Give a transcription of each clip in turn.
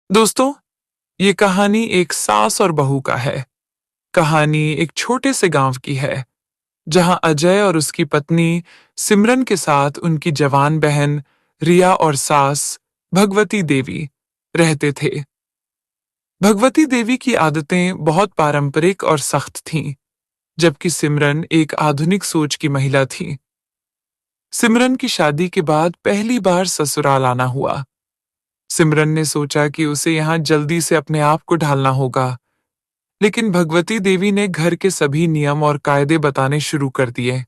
दोस्तों, ये कहानी एक सास और बहू का है। कहानी एक छोटे से गांव की है, जहां अजय और उसकी पत्नी सिमरन के साथ उनकी जवान बहन रिया और सास भगवती देवी रहते थे। भगवती देवी की आदतें बहुत पारंपरिक और सख्त थीं, जबकि सिमरन एक आधुनिक सोच की महिला थी। सिमरन की शादी के बाद पहली बार ससुराल आना हुआ। सिमरन ने सोचा कि उसे यहाँ जल्दी से अपने आप को ढालना होगा, लेकिन भगवती देवी ने घर के सभी नियम और कायदे बताने शुरू कर दिए।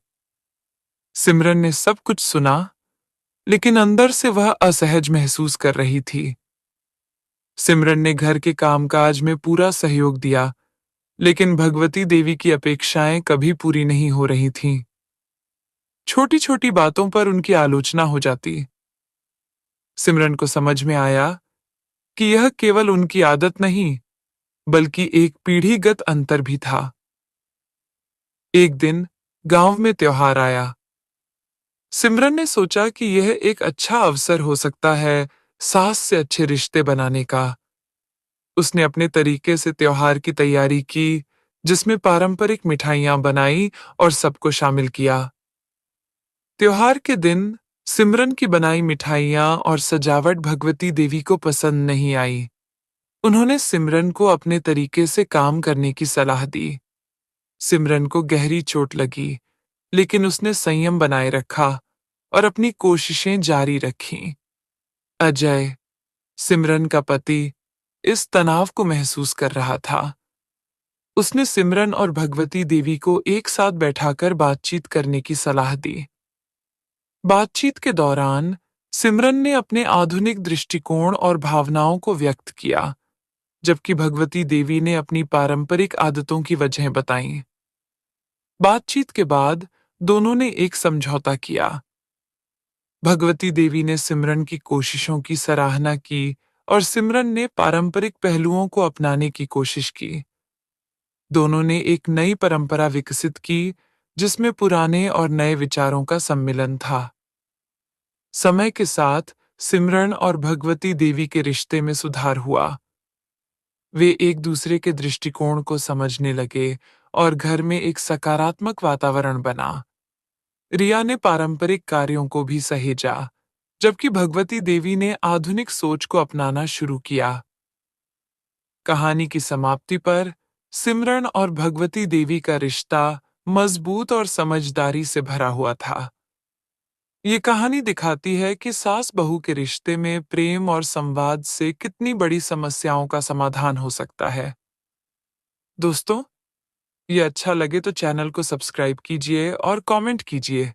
सिमरन ने सब कुछ सुना, लेकिन अंदर से वह असहज महसूस कर रही थी। सिमरन ने घर के कामकाज में पूरा सहयोग दिया, लेकिन भगवती देवी की अपेक्षाएं कभी पूरी नहीं हो रही थीं। छोटी छोटी बातों पर उनकी आलोचना हो जाती। सिमरन को समझ में आया कि यह केवल उनकी आदत नहीं, बल्कि एक पीढ़ीगत अंतर भी था। एक दिन गांव में त्योहार आया। सिमरन ने सोचा कि यह एक अच्छा अवसर हो सकता है सास से अच्छे रिश्ते बनाने का। उसने अपने तरीके से त्योहार की तैयारी की, जिसमें पारंपरिक मिठाइयां बनाई और सबको शामिल किया। त्योहार के दिन सिमरन की बनाई मिठाइयां और सजावट भगवती देवी को पसंद नहीं आई। उन्होंने सिमरन को अपने तरीके से काम करने की सलाह दी। सिमरन को गहरी चोट लगी, लेकिन उसने संयम बनाए रखा और अपनी कोशिशें जारी रखीं। अजय, सिमरन का पति, इस तनाव को महसूस कर रहा था। उसने सिमरन और भगवती देवी को एक साथ बैठाकर बातचीत करने की सलाह दी। बातचीत के दौरान सिमरन ने अपने आधुनिक दृष्टिकोण और भावनाओं को व्यक्त किया, जबकि भगवती देवी ने अपनी पारंपरिक आदतों की वजह बताईं। बातचीत के बाद दोनों ने एक समझौता किया। भगवती देवी ने सिमरन की कोशिशों की सराहना की और सिमरन ने पारंपरिक पहलुओं को अपनाने की कोशिश की। दोनों ने एक नई परंपरा विकसित की, जिसमें पुराने और नए विचारों का सम्मिलन था। समय के साथ सिमरन और भगवती देवी के रिश्ते में सुधार हुआ। वे एक दूसरे के दृष्टिकोण को समझने लगे और घर में एक सकारात्मक वातावरण बना। रिया ने पारंपरिक कार्यों को भी सहेजा, जबकि भगवती देवी ने आधुनिक सोच को अपनाना शुरू किया। कहानी की समाप्ति पर सिमरन और भगवती देवी का रिश्ता मजबूत और समझदारी से भरा हुआ था। ये कहानी दिखाती है कि सास बहू के रिश्ते में प्रेम और संवाद से कितनी बड़ी समस्याओं का समाधान हो सकता है। दोस्तों, ये अच्छा लगे तो चैनल को सब्सक्राइब कीजिए और कमेंट कीजिए।